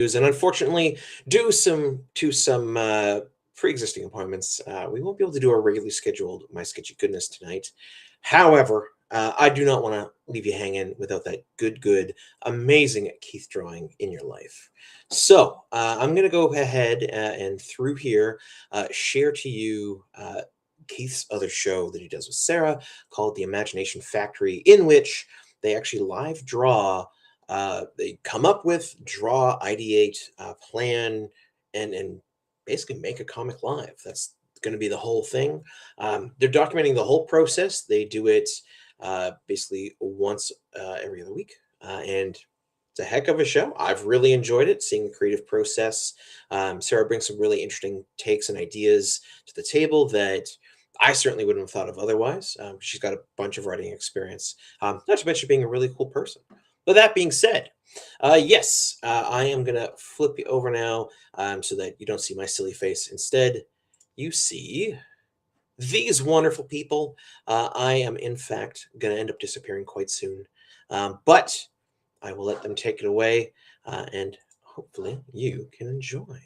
and unfortunately, due to some pre-existing appointments, we won't be able to do our regularly scheduled My Sketchy Goodness tonight. However, I do not want to leave you hanging without that good, amazing Keith drawing in your life. So I'm going to go ahead and through here share to you Keith's other show that he does with Sarah called The Imagination Factory, in which they actually live draw. They come up with, draw, ideate, plan, and basically make a comic live. That's going to be the whole thing. They're documenting the whole process. They do it basically once every other week, and it's a heck of a show. I've really enjoyed it, seeing the creative process. Sarah brings some really interesting takes and ideas to the table that I certainly wouldn't have thought of otherwise. She's got a bunch of writing experience, not to mention being a really cool person. But that being said, yes, I am going to flip you over now so that you don't see my silly face. Instead, you see these wonderful people. I am, in fact, going to end up disappearing quite soon. But I will let them take it away, and hopefully you can enjoy.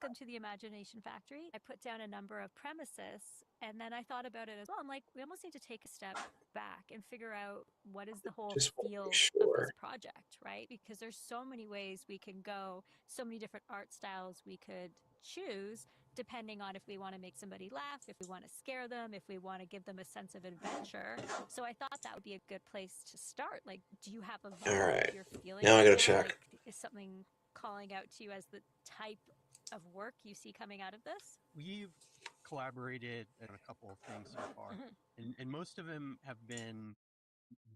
Welcome to the Imagination Factory. I put down a number of premises and then I thought about it as well. I'm like, we almost need to take a step back and figure out what is the whole Just want to be feel of this sure. project, right? Because there's so many ways we can go, so many different art styles we could choose depending on if we want to make somebody laugh, if we want to scare them, if we want to give them a sense of adventure. So I thought that would be a good place to start. Like, do you have a All vibe that right. you're feeling Now I right got to now? check. Like, is something calling out to you as the type of work you see coming out of this? We've collaborated on a couple of things so far, Mm-hmm. and most of them have been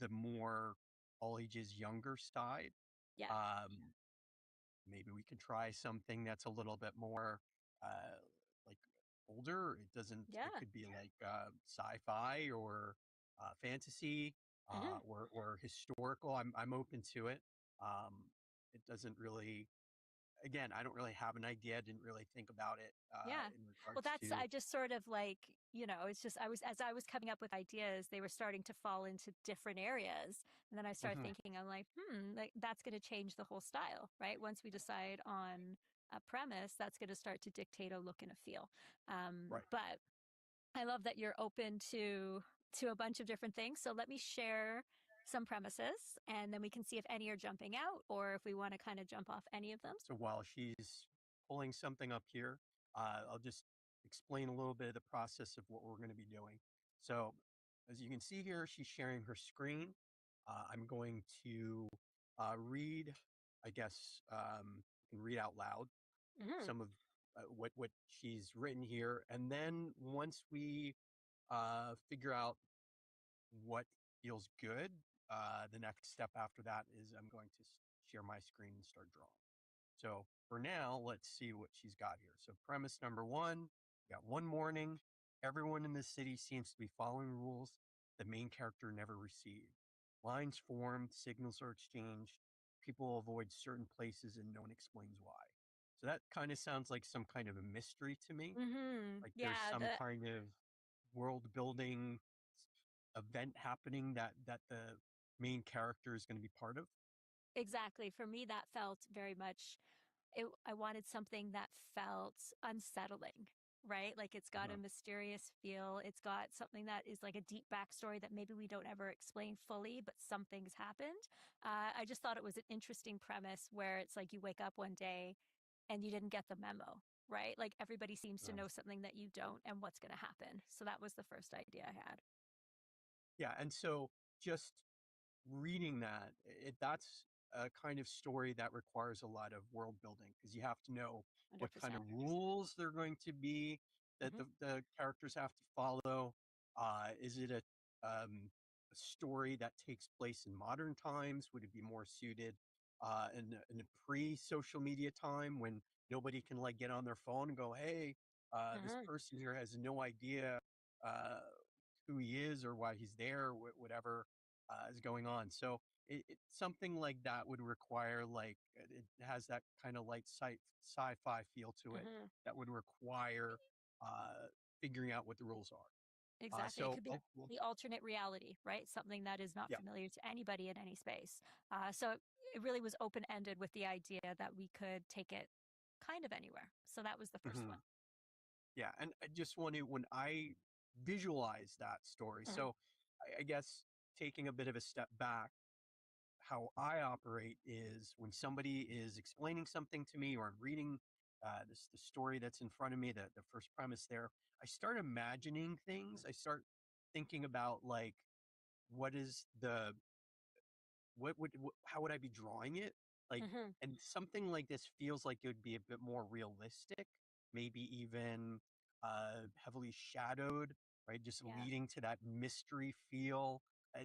the more all ages younger side. Yeah. Um, Maybe we could try something that's a little bit more uh, like older. It doesn't. It Yeah. could be like sci-fi or fantasy Mm-hmm. or historical. I'm open to it. Um, it doesn't really. Again, I don't really have an idea. Didn't really think about it Yeah. in Well, regards that's, to. I just sort of like, it's just, as I was coming up with ideas, they were starting to fall into different areas. And then I started Mhm. thinking, I'm like, like that's going to change the whole style, right? Once we decide on a premise, that's going to start to dictate a look and a feel. Right. But I love that you're open to a bunch of different things. So let me share some premises and then we can see if any are jumping out or if we want to kind of jump off any of them. So while she's pulling something up here, I'll just explain a little bit of the process of what we're going to be doing. So as you can see here, she's sharing her screen. I'm going to read, I guess, read out loud Mm-hmm. some of what she's written here, and then once we figure out what feels good, the next step after that is I'm going to share my screen and start drawing. So for now, let's see what she's got here. So premise number one, we got one morning. Everyone in the city seems to be following rules the main character never received. Lines formed, signals are exchanged, people avoid certain places and no one explains why. So that kind of sounds like some kind of a mystery to me. Mm-hmm. Like there's Yeah, some kind of world building event happening that the main character is going to be part of. exactly. For me, that felt very much, I wanted something that felt unsettling, right? Like it's got a Uh-huh. mysterious feel. It's got something that is like a deep backstory that maybe we don't ever explain fully, but something's happened. I just thought it was an interesting premise where it's like you wake up one day and you didn't get the memo, right? Like everybody seems to Um, know something that you don't and what's going to happen. So that was the first idea I had. yeah, and so just reading that, that's a kind of story that requires a lot of world building because you have to know what kind of 100%. rules they're going to be that Hmm. the characters have to follow. Is it a story that takes place in modern times? Would it be more suited in a pre-social media time when nobody can like get on their phone and go, "Hey, this Hmm. person here has no idea uh, who he is or why he's there, whatever is going on." So something like that would require like it has that kind of light sci-fi feel to it Hmm. that would require uh, figuring out what the rules are. Exactly. It So, could be oh, well, the alternate reality, right? Something that is not yeah. familiar to anybody in any space. So it really was open ended with the idea that we could take it kind of anywhere. So that was the first Mhm. one. Yeah, and I just want to when I visualize that story. Hmm. So, I guess taking a bit of a step back, how I operate is when somebody is explaining something to me or I'm reading the story that's in front of me, the first premise there, I start imagining things. I start thinking about like what is the how would I be drawing it? Like, Hmm. and something like this feels like it would be a bit more realistic, maybe even heavily shadowed, right? Just Yeah. leading to that mystery feel.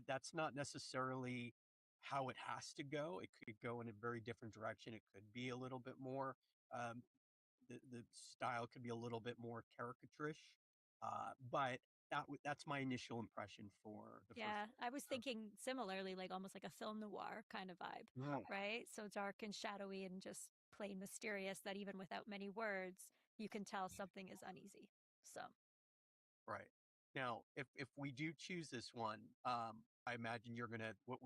That's not necessarily how it has to go. It could go in a very different direction. It could be a little bit more, um, the style could be a little bit more caricaturish, but that's my initial impression for the first Yeah. book. I was So, thinking similarly, like almost like a film noir kind of vibe, yeah. right? So dark and shadowy and just plain mysterious that even without many words, you can tell something is uneasy. So, Right. Now, if we do choose this one, I imagine you're gonna what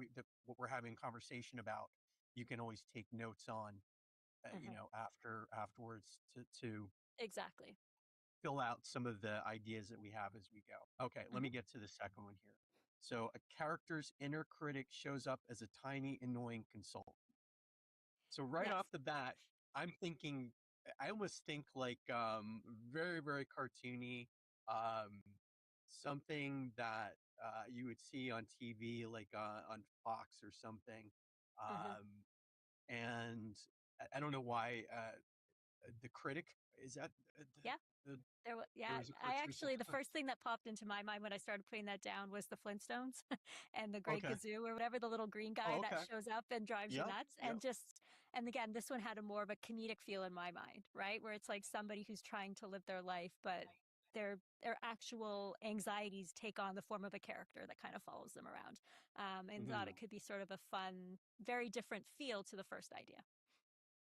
we're having conversation about. You can always take notes on, mhm, afterwards to exactly. fill out some of the ideas that we have as we go. Okay, let Hmm. me get to the second one here. So, a character's inner critic shows up as a tiny, annoying consultant. So right Yes. off the bat, I'm thinking, I almost think like very, very cartoony, um, something that you would see on TV, like on Fox or something. Hmm. Um, and I don't know why the critic is that Yeah. the, Yeah, there was a I cartoon. actually, the first thing that popped into my mind when I started putting that down was the Flintstones and the Great Okay. Gazoo or whatever, the little green guy Oh, that okay. shows up and drives you Yep. nuts. Yep. And again, this one had a more of a comedic feel in my mind, right? Where it's like somebody who's trying to live their life, but their actual anxieties take on the form of a character that kind of follows them around. And thought Mhm. it could be sort of a fun, very different feel to the first idea.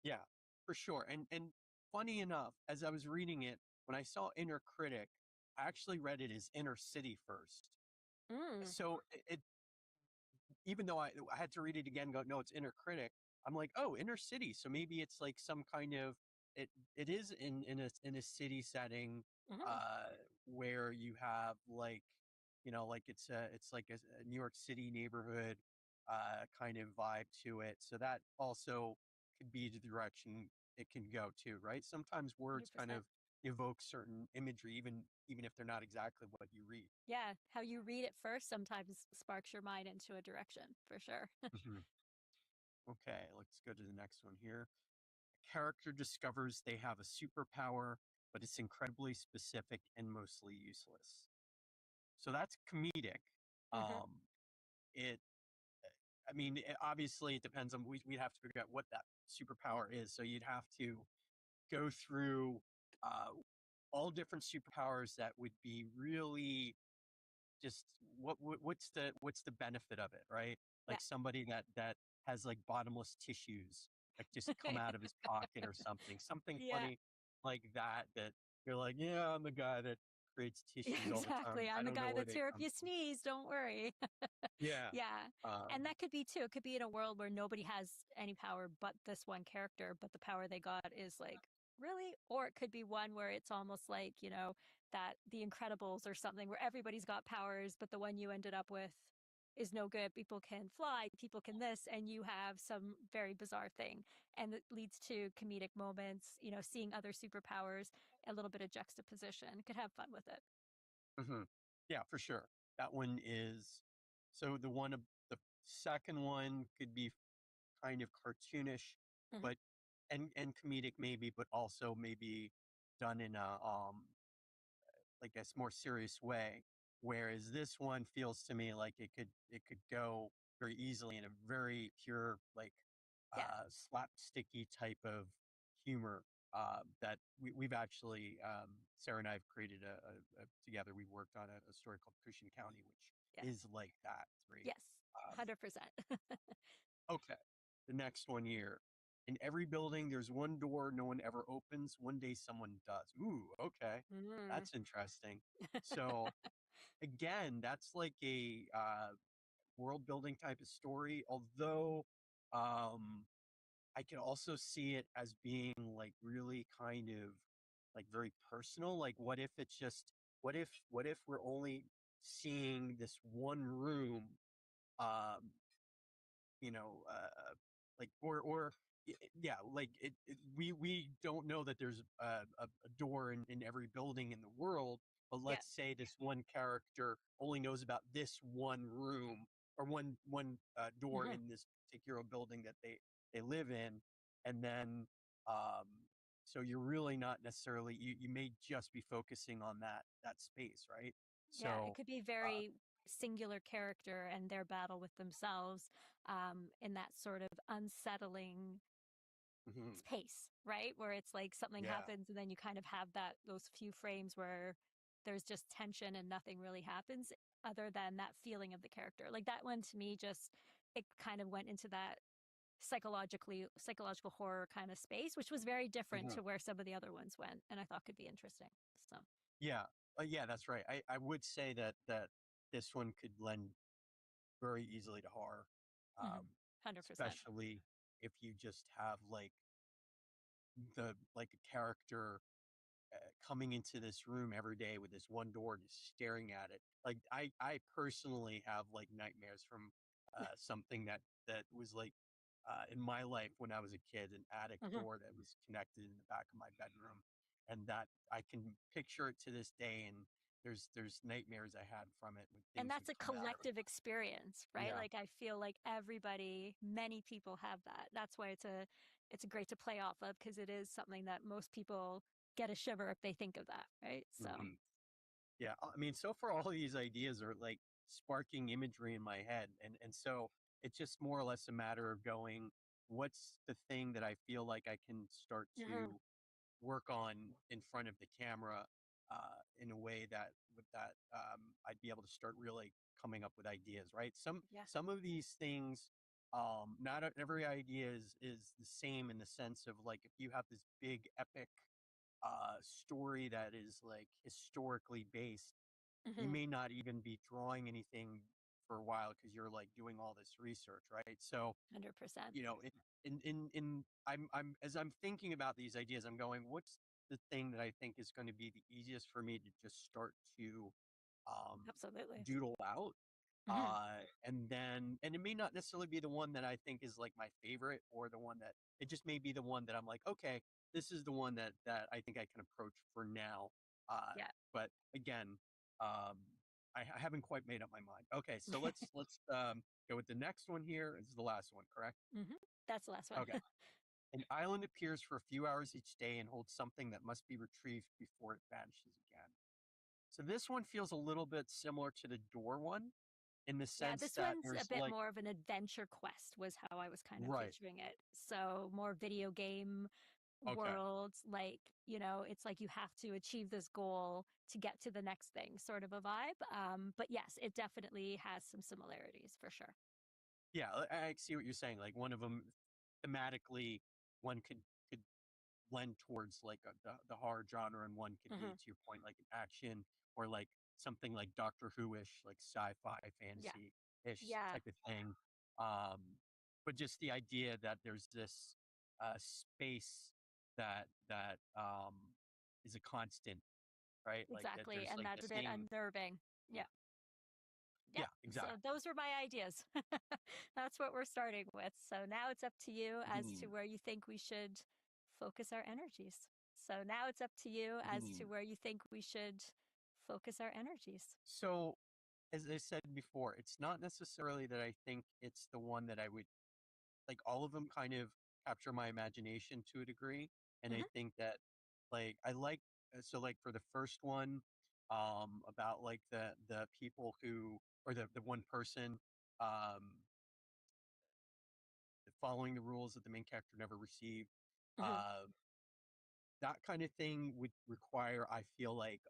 Yeah, for sure. And funny enough, as I was reading it, when I saw inner critic, I actually read it as inner city first. Mm, So it even though I had to read it again, go, no, it's inner critic. I'm like, oh, inner city. So maybe it's like some kind of it. It is in a city setting, hmm. uh, where you have like, like it's like a New York City neighborhood, kind of vibe to it. So that also could be the direction it can go to, right? Sometimes words kind 100%. of evoke certain imagery, even if they're not exactly what you read. Yeah, how you read it first sometimes sparks your mind into a direction for sure. Mhm. Okay, let's go to the next one here. Character discovers they have a superpower, but it's incredibly specific and mostly useless. So that's comedic. Hmm. Um, it, I mean, obviously it depends on, we'd have to figure out what that superpower is. So you'd have to go through uh, all different superpowers that would be really just what's the benefit of it, right? Yeah. Like somebody that has like bottomless tissues like just come out of his pocket or something Yeah. funny like that you're like, yeah, I'm the guy that creates Yeah, tissues all the time. exactly. I I'm the don't know guy where that's they here if come you from. sneeze, don't worry. Yeah. Yeah. And um that could be too. It could be in a world where nobody has any power but this one character, but the power they got is like, really? Or it could be one where it's almost like, that The Incredibles or something where everybody's got powers, but the one you ended up with is no good. People can fly, people can this, and you have some very bizarre thing. And it leads to comedic moments, seeing other superpowers, a little bit of juxtaposition. Could have fun with it. mhm. Yeah, for sure. That one is so the second one could be kind of cartoonish, Hmm. but and comedic maybe, but also maybe done in a like a more serious way. Whereas this one feels to me like it could go very easily in a very pure like Yeah. slapsticky type of humor that we've actually Sarah and I have created together. We worked on a story called Cushion County, Yeah. which is like that. Right. Yes. 100%. Okay. The next one here. In every building, there's one door no one ever opens. One day someone does. Ooh, okay. Mm. That's interesting. So again, that's like a world building type of story. Although I could also see it as being like really kind of like very personal. Like, what if it's just what if we're only seeing this one room, um, like yeah, like we don't know that there's a door in every building in the world, but Yeah. let's say this one character only knows about this one room or one door Hmm. in this particular building that they live in, and then um so you're really not necessarily you may just be focusing on that space, right? Yeah, it So could be uh very singular character and their battle with themselves in that sort of unsettling mhm, pace, right? Where it's like something yeah. happens and then you kind of have those few frames where there's just tension and nothing really happens other than that feeling of the character. Like that one to me just it kind of went into that psychological horror kind of space, which was very different Mhm. to where some of the other ones went and I thought could be interesting. So, Yeah, yeah, that's right. I would say that this one could lend very easily to horror, mhm, um, 100%. especially if you just have like a character coming into this room every day with this one door, just staring at it. Like I personally have like nightmares from something that was like in my life when I was a kid, an attic Mhm. door that was connected in the back of my bedroom, and that I can picture it to this day. And there's nightmares I had from it when And things would that's a come out of it. collective experience, right? Yeah. Like I feel like everybody, many people have that. That's why it's a great to play off of because it is something that most people get a shiver if they think of that, right? So, Mhm. Yeah, I mean, so far all these ideas are like sparking imagery in my head, and so it's just more or less a matter of going, what's the thing that I feel like I can start mhm, to work on in front of the camera in a way that with that I'd be able to start really coming up with ideas, right? Some yeah, some of these things, not every idea is the same in the sense of like if you have this big epic story that is like historically based, you mhm, may not even be drawing anything for a while because you're like doing all this research, right? So, 100%. you know, I'm as I'm thinking about these ideas, I'm going, what's the thing that I think is going to be the easiest for me to just start to um, Absolutely. doodle out? Mhm. And it may not necessarily be the one that I think is like my favorite or the one that it just may be the one that I'm like, okay, this is the one that I think I can approach for now. Yeah. But again, um, I haven't quite made up my mind. Okay, so let's go with the next one here. This is the last one, correct? Mhm. That's the last one. Okay. An island appears for a few hours each day and holds something that must be retrieved before it vanishes again. So this one feels a little bit similar to the door one in the Yeah, sense this that one's a there's bit like more of an adventure quest was how I was kind of right. picturing it. So more video game Okay. worlds, like, it's like you have to achieve this goal to get to the next thing, sort of a vibe. But yes, it definitely has some similarities for sure. Yeah, I see what you're saying. Like one of them thematically, one could lend towards like the horror genre, and one could be Hmm. to your point like an action or like something like Doctor Who-ish, like sci-fi Yeah. fantasy-ish Yeah, type of thing. But just the idea that there's this space that is a constant, right? Like that exactly. there's And like that's the a bit same. unnerving. Yeah. Yeah. Yeah, So exactly. those are my ideas. That's what we're starting with. So now it's up to you as to Mhm, where you think we should focus our energies. So now it's up to you as to mhm. where you think we should focus our energies. So as I said before, it's not necessarily that I think it's the one that I would like. All of them kind of capture my imagination to a degree, and I Hmm. think that like I like so like for the first one, about like the people who or the one person um following the rules that the main character never received. Hmm. Uh, that kind of thing would require, I feel like,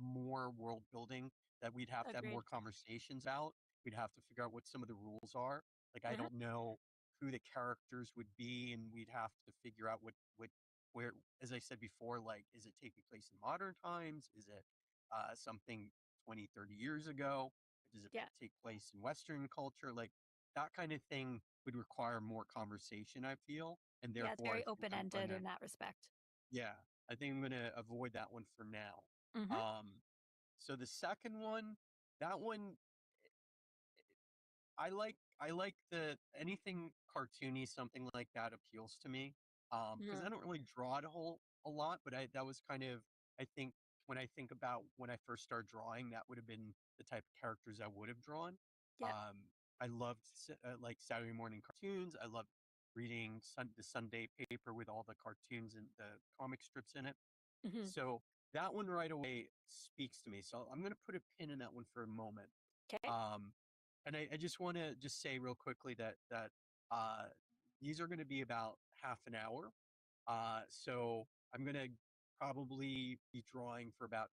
more world building that we'd have to have Agreed. more conversations out. We'd have to figure out what some of the rules are. Like I Hmm. don't know who the characters would be, and we'd have to figure out what where. As I said before, like is it taking place in modern times? Is it something 20, 30 years ago? Does it Yeah. take place in Western culture? Like that kind of thing would require more conversation, I feel. And Yeah, it's therefore, I very think I'm open-ended gonna, in that respect. yeah, I think I'm gonna avoid that one for now. Mhm. So the second one, that one I like the anything cartoony, something like that appeals to me. Because I Mhm. don't really draw it a lot, but I that was kind of I think when I think about when I first started drawing, that would have been the type of characters I would have drawn. Yep. Um, I loved like Saturday morning cartoons. I loved reading the Sunday paper with all the cartoons and the comic strips in it. Mhm. So that one right away speaks to me. So I'm going to put a pin in that one for a moment. 'Kay. Um, and I just want to just say real quickly that uh, these are going to be about half an hour. So I'm going to probably be drawing for about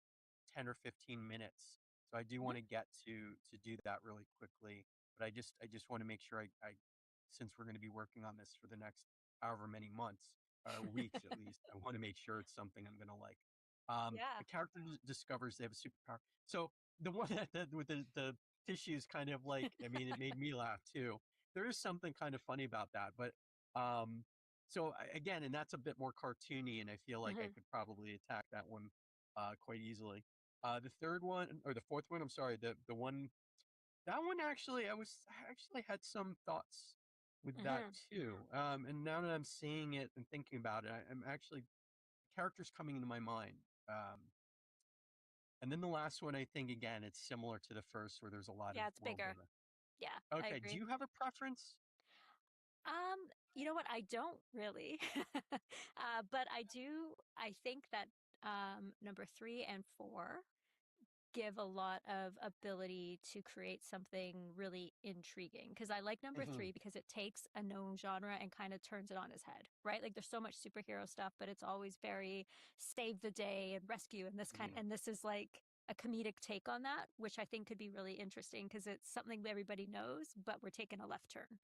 10 or 15 minutes. So I do Mhm. want to get to do that really quickly. But I just want to make sure I since we're going to be working on this for the next however many months or weeks at least, I want to make sure it's something I'm going to like. Yeah. A character discovers they have a superpower. So the one with the tissues kind of like, I mean, it made me laugh too. There is something kind of funny about that, but um, again, and that's a bit more cartoony, and I feel like I Mhm. could probably attack that one quite easily. The third one or the fourth one, I'm sorry, the one that one actually, I actually had some thoughts with that Mhm. too. And now that I'm seeing it and thinking about it, I'm actually characters coming into my mind. And then the last one, I think again, it's similar to the first, where there's a lot of Yeah, it's world bigger. building. Yeah, I Okay, do agree. you have a preference? You know what? I don't really. But I think that number 3 and 4 give a lot of ability to create something really intriguing. Because I like number Hmm. 3 because it takes a known genre and kind of turns it on its head, right? Like there's so much superhero stuff, but it's always very save the day and rescue and Yeah. and this is like a comedic take on that, which I think could be really interesting because it's something that everybody knows, but we're taking a left turn.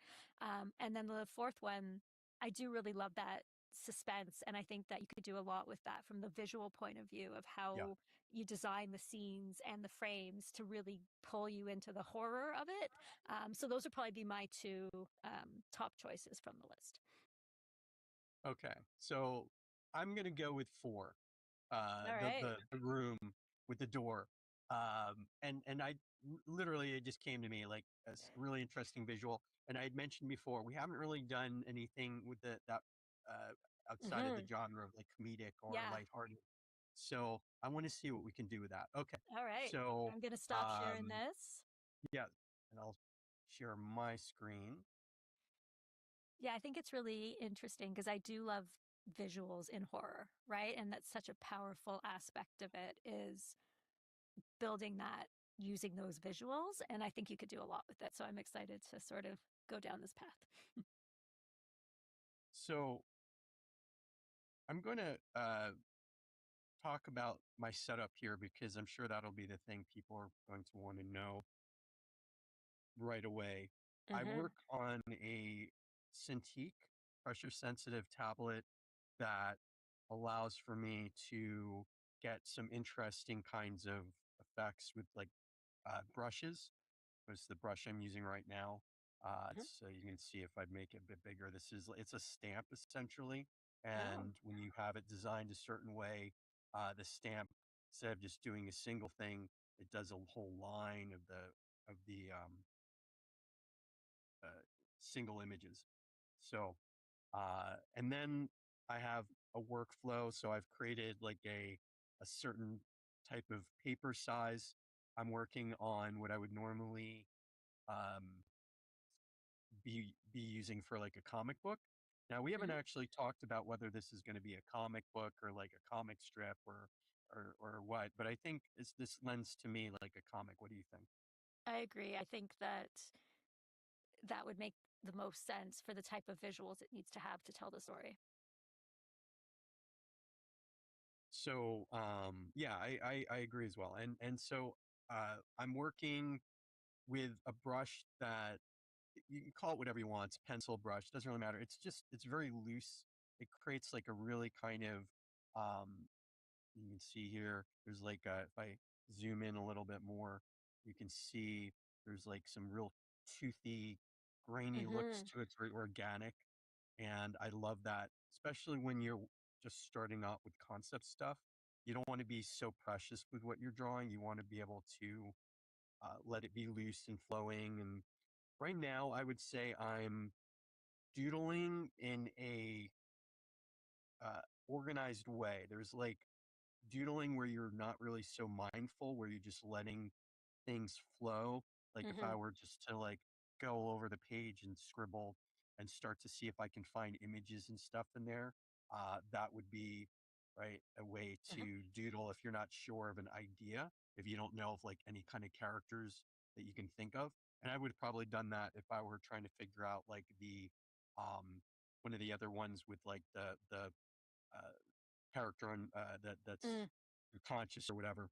And then the fourth one, I do really love that suspense. And I think that you could do a lot with that from the visual point of view of Yeah. how you design the scenes and the frames to really pull you into the horror of it. So those would probably be my two top choices from the list. Okay. So I'm gonna go with four. All The right. the room with the door. And literally it just came to me like a really interesting visual. And I had mentioned before we haven't really done anything with that uh, outside of the Hmm. genre of like comedic or Yeah. lighthearted. So I want to see what we can do with that. Okay. All right. So I'm going to stop sharing um, this. yeah, and I'll share my screen. Yeah, I think it's really interesting because I do love visuals in horror, right? And that's such a powerful aspect of it is building that using those visuals. And I think you could do a lot with it. So I'm excited to sort of go down this path. So I'm going to talk about my setup here because I'm sure that'll be the thing people are going to want to know right away. I Mm-hmm. work on a Cintiq pressure sensitive tablet that allows for me to get some interesting kinds of effects with like brushes. It's the brush I'm using right now. Mm-hmm. So you can see if I make it a bit bigger. It's a stamp essentially, Oh. and when you have it designed a certain way, the stamp instead of just doing a single thing, it does a whole line of the uh, single images. So and then I have a workflow. So I've created like a certain type of paper size. I'm working on what I would normally um, be using for like a comic book. Now we haven't Mm-hmm. actually talked about whether this is going to be a comic book or like a comic strip or what, but I think this lends to me like a comic. What do you think? I agree. I think that that would make the most sense for the type of visuals it needs to have to tell the story. So yeah, I agree as well. And so I'm working with a brush that you can call it whatever you want. It's pencil brush, doesn't really matter. It's very loose. It creates like a really kind of um you can see here there's like if I zoom in a little bit more, you can see there's like some real toothy, grainy looks Mm-hmm. to it. It's very organic. And I love that, especially when you're just starting out with concept stuff. You don't want to be so precious with what you're drawing. You want to be able to let it be loose and flowing. And right now, I would say I'm doodling in a organized way. There's like doodling where you're not really so mindful, where you're just letting things flow. Like if Mm-hmm. I were just to like go over the page and scribble and start to see if I can find images and stuff in there, that would be right a way Mm-hmm. to doodle if you're not sure of an idea, if you don't know of like any kind of characters that you can think of. And I would have probably done that if I were trying to figure out like the one of the other ones with like the uh, character on that's Mm. conscious or whatever.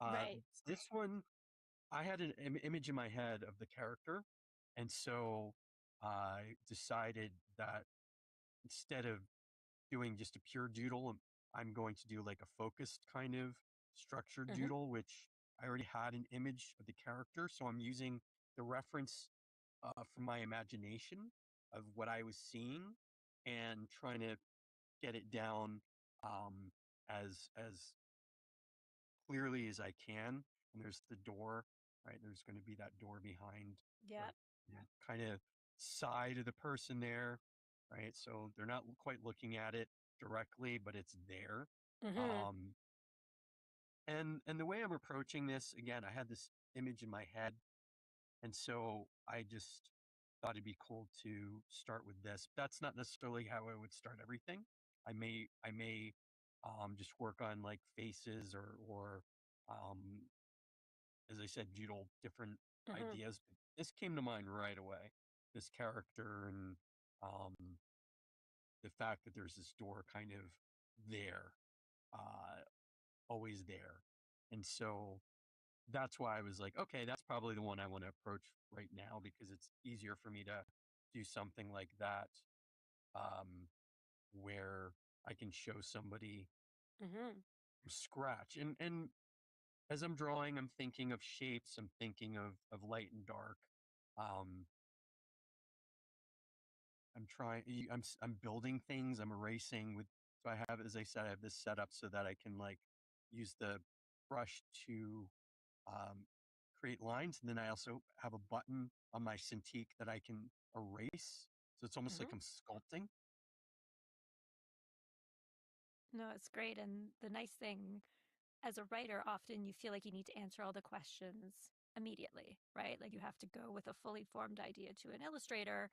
Uh, Right. this one I had an image in my head of the character, and so I decided that instead of doing just a pure doodle, I'm going to do like a focused kind of structured Mm-hmm. doodle, which I already had an image of the character. So I'm using the reference from my imagination of what I was seeing and trying to get it down as clearly as I can. And there's the door, right? There's going to be that door behind the Yep. kind of side of the person there, right? So they're not quite looking at it directly, but it's there. Mm-hmm. Um, and the way I'm approaching this, again, I had this image in my head, and so I just thought it'd be cool to start with this. That's not necessarily how I would start everything. I may just work on like faces or um, as I said, doodle different Mm-hmm. ideas. This came to mind right away. This character and um, the fact that there's this door kind of there, uh, always there. And so that's why I was like, okay, that's probably the one I want to approach right now because it's easier for me to do something like that where I can show somebody Mm-hmm. from scratch. And as I'm drawing, I'm thinking of shapes, I'm thinking of light and dark. Um, I'm trying. I'm building things. I'm erasing with. So I have, as I said, I have this set up so that I can like use the brush to um, create lines, and then I also have a button on my Cintiq that I can erase. So it's almost like Mm-hmm. I'm sculpting. No, it's great. And the nice thing as a writer, often you feel like you need to answer all the questions immediately, right? Like you have to go with a fully formed idea to an illustrator.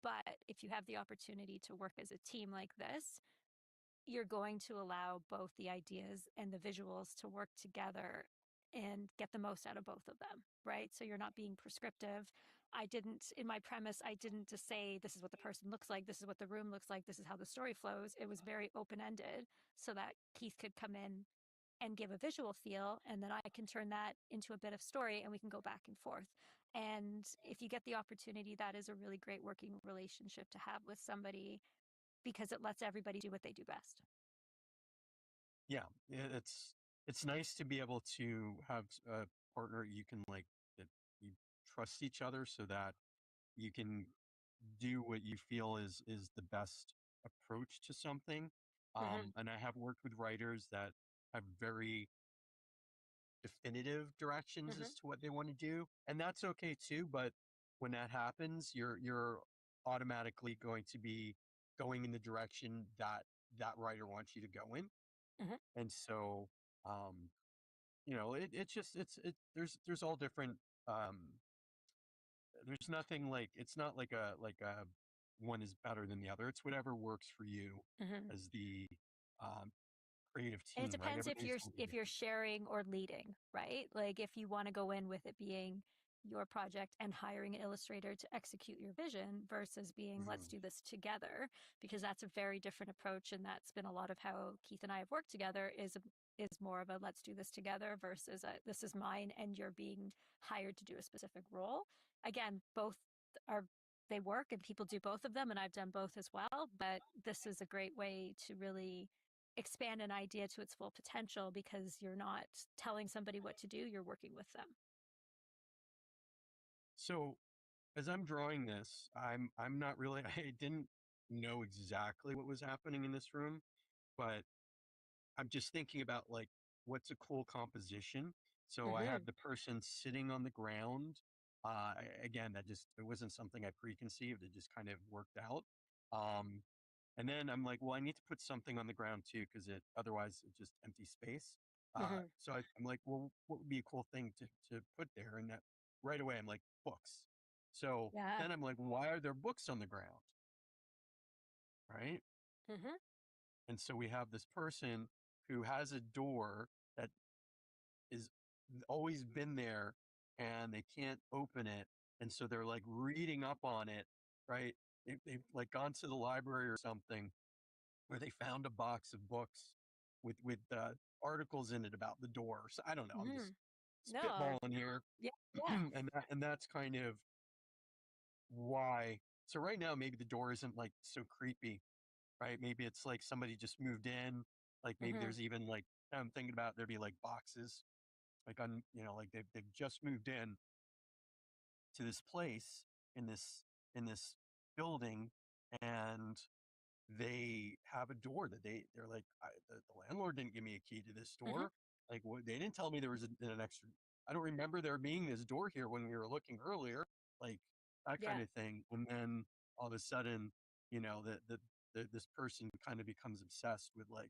But if you have the opportunity to work as a team like this, you're going to allow both the ideas and the visuals to work together and get the most out of both of them, right? So you're not being prescriptive. In my premise, I didn't just say, this is what the person looks like, this is what the room looks like, this is how the story flows. It was very open ended so that Keith could come in and give a visual feel, and then I can turn that into a bit of story and we can go back and forth. And if you get the opportunity, that is a really great working relationship to have with somebody because it lets everybody do what they do best. Yeah, it's nice to be able to have a partner you can like that you trust each other so that you can do what you feel is the best approach to something. Mm-hmm. And I have worked with writers that have very definitive directions Mm-hmm. as to what they want to do, and that's okay too. But when that happens, you're automatically going to be going in the direction that that writer wants you to go in, Mm-hmm. and so it's just there's all different um there's nothing like it's not like a one is better than the other. It's whatever works for you Mm-hmm. as the um creative And it team, right? depends Everybody's a little bit if you're different. sharing or leading, right? Like if you want to go in with it being your project and hiring an illustrator to execute your vision versus being let's Mhm. do this together, because that's a very different approach, and that's been a lot of how Keith and I have worked together is more of a let's do this together versus a, this is mine and you're being hired to do a specific role. Again, both are they work and people do both of them, and I've done both as well, but this is a great way to really expand an idea to its full potential because you're not telling somebody what to do, you're working with them. So as I'm drawing this, I'm not really I didn't know exactly what was happening in this room, but I'm just thinking about like what's a cool composition. So I Mm-hmm. have the person sitting on the ground. Again, that just it wasn't something I preconceived. It just kind of worked out. Um, and then I'm like, well, I need to put something on the ground too, because it otherwise it's just empty space. Mm-hmm. I'm like, well, what would be a cool thing to put there? And that right away, I'm like, books. So Yeah. then I'm like, why are there books on the ground? Right. Mm-hmm. And so we have this person who has a door that is always been there and they can't open it. And so they're like reading up on it, right? They've like gone to the library or something where they found a box of books with articles in it about the door. So I don't know. I'm Mm-hmm. just No. spitballing here, Yeah. Yeah. and that's kind of why. So right now, maybe the door isn't like so creepy, right? Maybe it's like somebody just moved in. Like maybe Mm-hmm. there's even like I'm thinking about there'd be like boxes like on like they've just moved in to this place in this building and they have a door that they're like the landlord didn't give me a key to this Mm-hmm. door like what they didn't tell me there was an extra. I don't remember there being this door here when we were looking earlier, like that Yeah. kind of thing. And then all of a sudden this person kind of becomes obsessed with like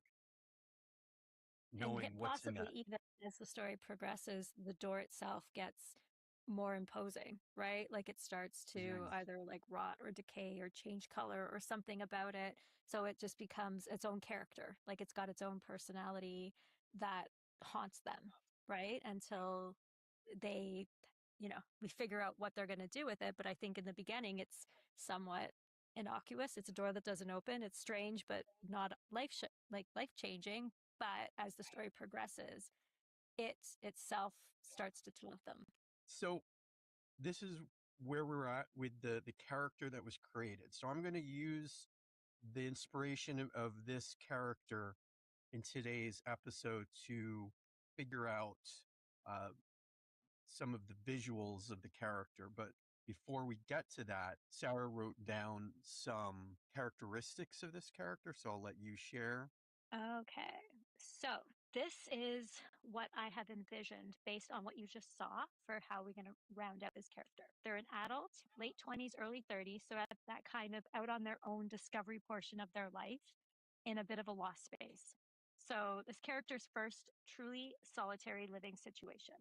And knowing what's in possibly that. even as the story progresses, the door itself gets more imposing, right? Like it starts to Mhm. either like rot or decay or change color or something about it. So it just becomes its own character. Like it's got its own personality that haunts them, right? Until they, we figure out what they're going to do with it. But I think in the beginning, it's somewhat innocuous. It's a door that doesn't open. It's strange, but not life changing. But as the story progresses, it itself starts to taunt them. So this is where we're at with the character that was created. So I'm going to use the inspiration of this character in today's episode to figure out uh, some of the visuals of the character. But before we get to that, Sarah wrote down some characteristics of this character. So I'll let you share. Okay. So this is what I have envisioned based on what you just saw for how we're going to round out this character. They're an adult, late 20s, early 30s. So at that kind of out on their own discovery portion of their life in a bit of a lost space. So this character's first truly solitary living situation.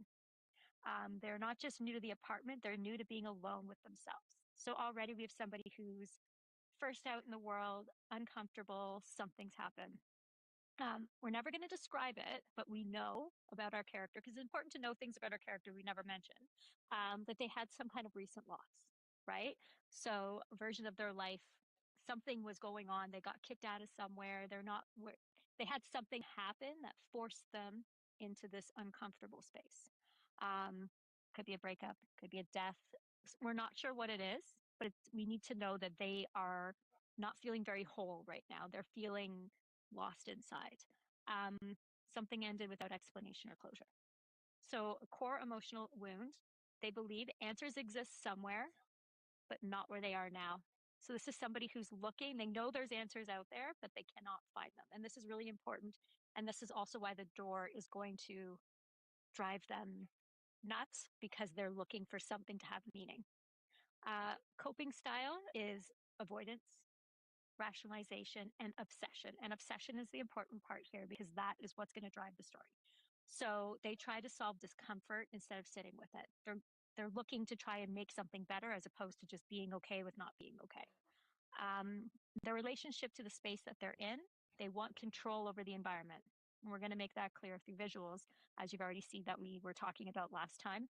They're not just new to the apartment, they're new to being alone with themselves. So already we have somebody who's first out in the world, uncomfortable, something's happened. We're never going to describe it, but we know about our character because it's important to know things about our character we never mention. That they had some kind of recent loss, right? So, a version of their life, something was going on. They got kicked out of somewhere. They're not where they had something happen that forced them into this uncomfortable space. Um, could be a breakup, could be a death. We're not sure what it is, but we need to know that they are not feeling very whole right now. They're feeling lost inside. Um, Something ended without explanation or closure. So, a core emotional wound. They believe answers exist somewhere, but not where they are now. So, this is somebody who's looking. They know there's answers out there, but they cannot find them. And this is really important. And this is also why the door is going to drive them nuts because they're looking for something to have meaning. Coping style is avoidance, rationalization, and obsession. And obsession is the important part here because that is what's going to drive the story. So they try to solve discomfort instead of sitting with it. They're looking to try and make something better as opposed to just being okay with not being okay. Um, their relationship to the space that they're in, they want control over the environment. And we're going to make that clear through visuals, as you've already seen that we were talking about last time.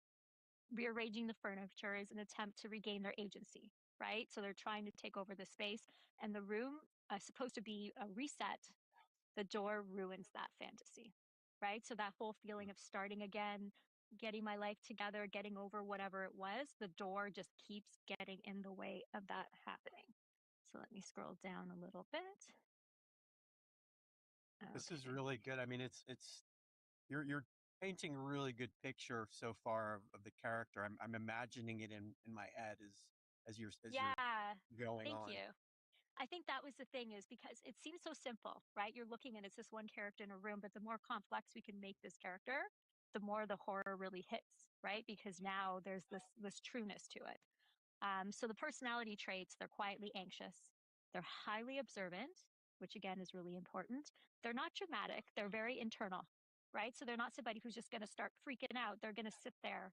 Rearranging the furniture is an attempt to regain their agency, right? So they're trying to take over the space, and the room is supposed to be a reset. The door ruins that fantasy, right? So that whole feeling of starting again, getting my life together, getting over whatever it was, the door just keeps getting in the way of that happening. So let me scroll down a little bit. This is Okay. really good. I mean, it's you're painting a really good picture so far of the character. I'm imagining it in my head as you're Yeah. going Thank on. you. I think that was the thing is because it seems so simple, right? You're looking and it's this one character in a room, but the more complex we can make this character, the more the horror really hits, right? Because now there's this trueness to it. So the personality traits, they're quietly anxious, they're highly observant, which again is really important. They're not dramatic, they're very internal, right? So they're not somebody who's just going to start freaking out. They're going to sit there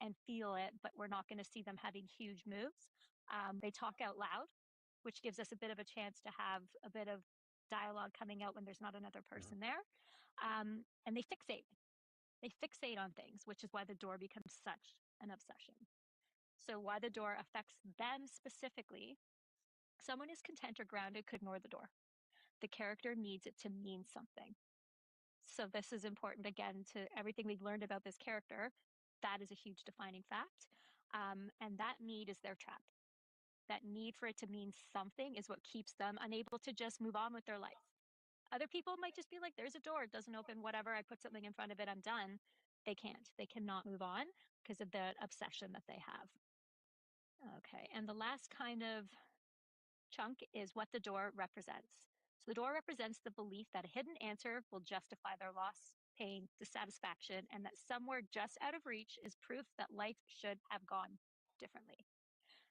and feel it, but we're not going to see them having huge moves. They talk out loud, which gives us a bit of a chance to have a bit of dialogue coming out when there's not another person there. And they fixate. They fixate on things, which is why the door becomes such an obsession. So, why the door affects them specifically. Someone is content or grounded could ignore the door. The character needs it to mean something. So, this is important again to everything we've learned about this character. That is a huge defining fact. And that need is their trap. That need for it to mean something is what keeps them unable to just move on with their life. Other people might just be like, there's a door, it doesn't open, whatever, I put something in front of it, I'm done. They can't. They cannot move on because of the obsession that they have. Okay, and the last kind of chunk is what the door represents. So the door represents the belief that a hidden answer will justify their loss, pain, dissatisfaction, and that somewhere just out of reach is proof that life should have gone differently.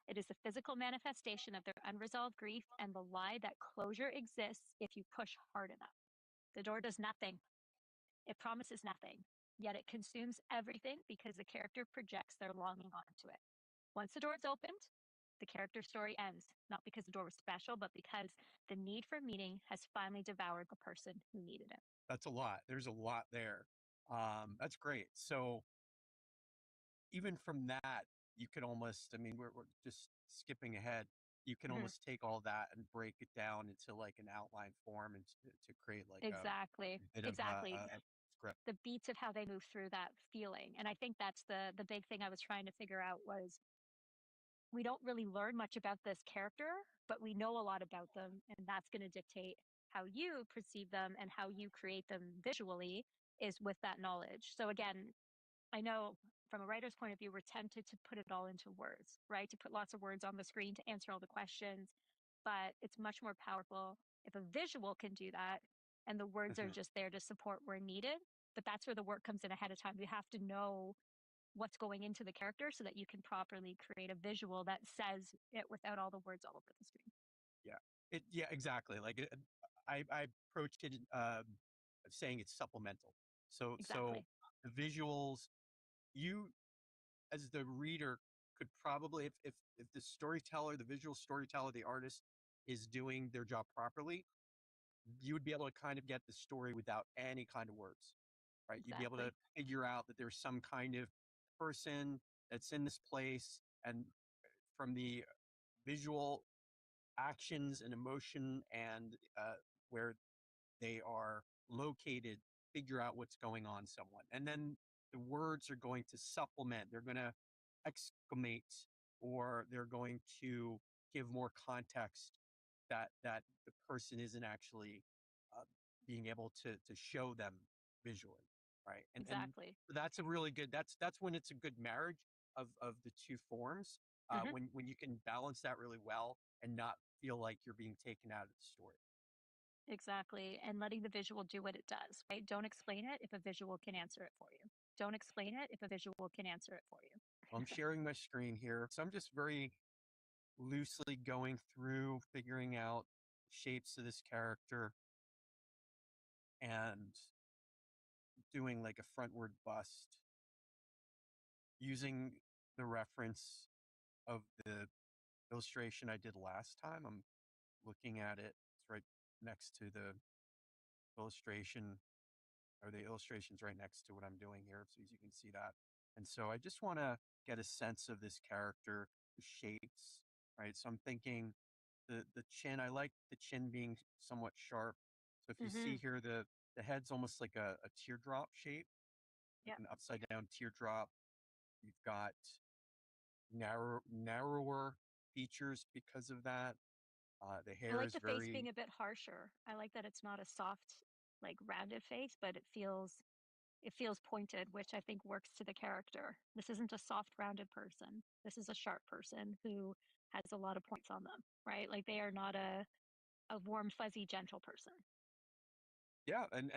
It is the physical manifestation of their unresolved grief and the lie that closure exists if you push hard enough. The door does nothing. It promises nothing, yet it consumes everything because the character projects their longing onto it. Once the door is opened, the character story ends, not because the door was special, but because the need for meaning has finally devoured the person who needed it. That's a lot. There's a lot there. That's great. So even from that, you could almost, I mean, we're just skipping ahead. You can Mhm. almost take all that and break it down into like an outline form and to create like a Exactly. bit of Exactly. a script. The beats of how they move through that feeling. And I think that's the big thing I was trying to figure out was we don't really learn much about this character, but we know a lot about them, and that's going to dictate how you perceive them and how you create them visually is with that knowledge. So again, I know from a writer's point of view, we're tempted to put it all into words, right? To put lots of words on the screen to answer all the questions, but it's much more powerful if a visual can do that and the words are Mhm. just there to support where needed. But that's where the work comes in ahead of time. You have to know what's going into the character so that you can properly create a visual that says it without all the words all over the screen. Yeah. Yeah, exactly. I approached it saying it's supplemental. So Exactly. the visuals, you as the reader could probably if the storyteller, the visual storyteller, the artist is doing their job properly, you would be able to kind of get the story without any kind of words, right? You'd be able to Exactly. figure out that there's some kind of person that's in this place, and from the visual actions and emotion and where they are located, figure out what's going on someone. And then the words are going to supplement, they're going to exclamate, or they're going to give more context that the person isn't actually uh, being able to show them visually, right? And Exactly. that's a really good, that's when it's a good marriage of the two forms, Hmm. when you can balance that really well and not feel like you're being taken out of the story. Exactly. And letting the visual do what it does, right? Don't explain it if a visual can answer it for you. Don't explain it if a visual can answer it for you. Well, I'm sharing my screen here, so I'm just very loosely going through figuring out shapes of this character and doing like a frontward bust using the reference of the illustration I did last time. I'm looking at it. It's right next to the illustration, or the illustration's right next to what I'm doing here, so as you can see that. And so I just want to get a sense of this character, the shapes, right? So I'm thinking the chin. I like the chin being somewhat sharp. So if you see Hmm. here, the head's almost like a teardrop shape, like Yeah. an upside down teardrop. You've got narrower features because of that. The I hair like is the face being very a bit harsher. I like that it's not a soft like rounded face, but it feels pointed, which I think works to the character. This isn't a soft, rounded person. This is a sharp person who has a lot of points on them, right? Like they are not a warm, fuzzy, gentle person. Yeah, and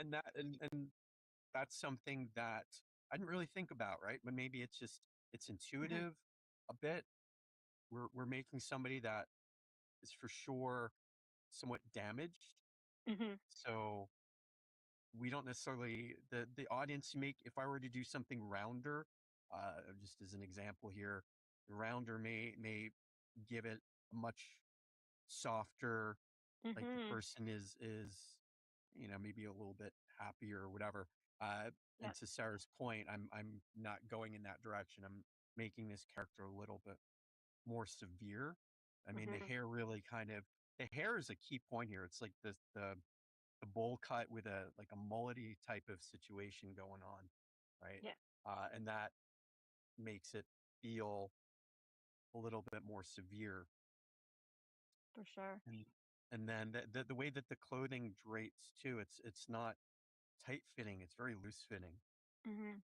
that's something that I didn't really think about, right? But maybe it's Hmm. intuitive a bit. We're making somebody that is for sure somewhat damaged. Hmm. So we don't necessarily the audience make if I were to do something rounder, just as an example here, the rounder may give it a much softer, like the Hmm. person is maybe a little bit happier or whatever. And Yep. to Sarah's point, I'm not going in that direction. I'm making this character a little bit more severe. I mean, Hmm. the hair is a key point here. It's like the bowl cut with a like a mullety type of situation going on, right? Yeah, And that makes it feel a little bit more severe. for sure. And and then the way that the clothing drapes too, it's not tight fitting. It's very loose fitting. Hmm.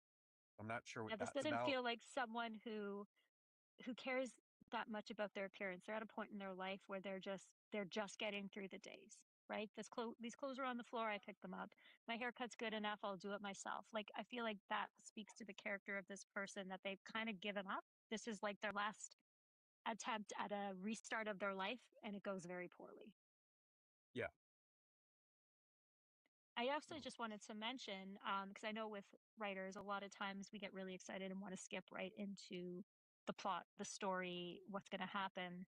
I'm not sure what Yeah, this that's doesn't about. feel like someone who cares that much about their appearance. They're at a point in their life where they're just getting through the days, right? These clothes are on the floor, I picked them up. My haircut's good enough, I'll do it myself. Like I feel like that speaks to the character of this person that they've kind of given up. This is like their last attempt at a restart of their life and it goes very poorly. Yeah. I also No. just wanted to mention, because I know with writers, a lot of times we get really excited and want to skip right into the plot, the story, what's going to happen.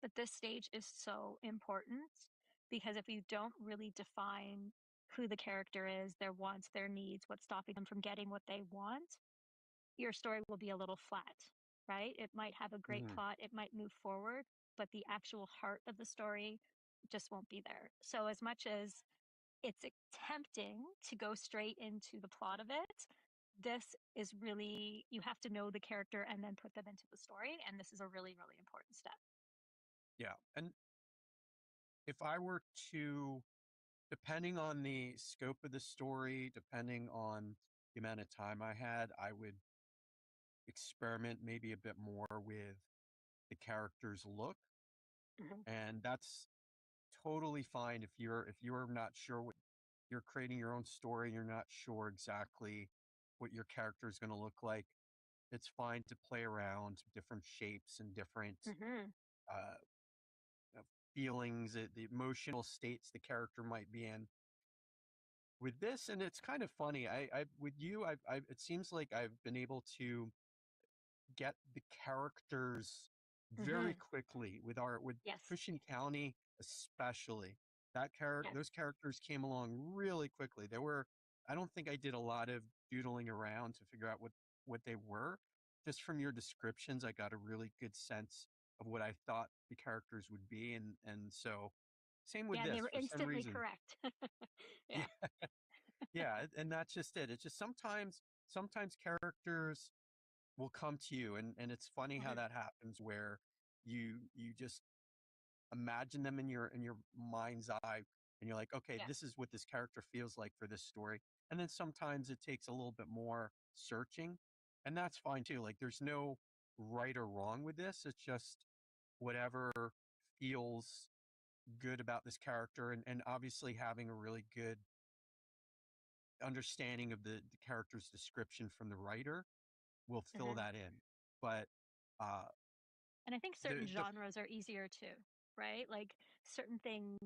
But this stage is so important because if you don't really define who the character is, their wants, their needs, what's stopping them from getting what they want, your story will be a little flat, right? It might have a great Mhm. plot, it might move forward, but the actual heart of the story just won't be there. So, as much as it's tempting to go straight into the plot of it, this is really, you have to know the character and then put them into the story. And this is a really, really important step. Yeah. And if I were to, depending on the scope of the story, depending on the amount of time I had, I would experiment maybe a bit more with the character's look. Hmm. And that's totally fine if you're not sure what you're creating your own story, you're not sure exactly what your character is going to look like. It's fine to play around different shapes and different Hmm. uh, uh, feelings, the emotional states the character might be in. With this, and it's kind of funny. I with you, it seems like I've been able to get the characters very Hmm. quickly with Yes. Cushing County, especially. Yes. Those characters came along really quickly. I don't think I did a lot of doodling around to figure out what they were. Just from your descriptions, I got a really good sense of what I thought the characters would be, and so same with Yeah. And they this. were For some instantly reason, correct. Yeah. yeah, yeah, and that's just it. It's just sometimes characters will come to you, and it's funny how Hmm. that happens where you just imagine them in your mind's eye, and you're like, okay, Yeah. this is what this character feels like for this story. And then sometimes it takes a little bit more searching, and that's fine too. Like there's no right or wrong with this. It's just whatever feels good about this character, and obviously having a really good understanding of the character's description from the writer will fill Hmm. that in. But uh, And I think certain the genres are easier too, right? Like certain things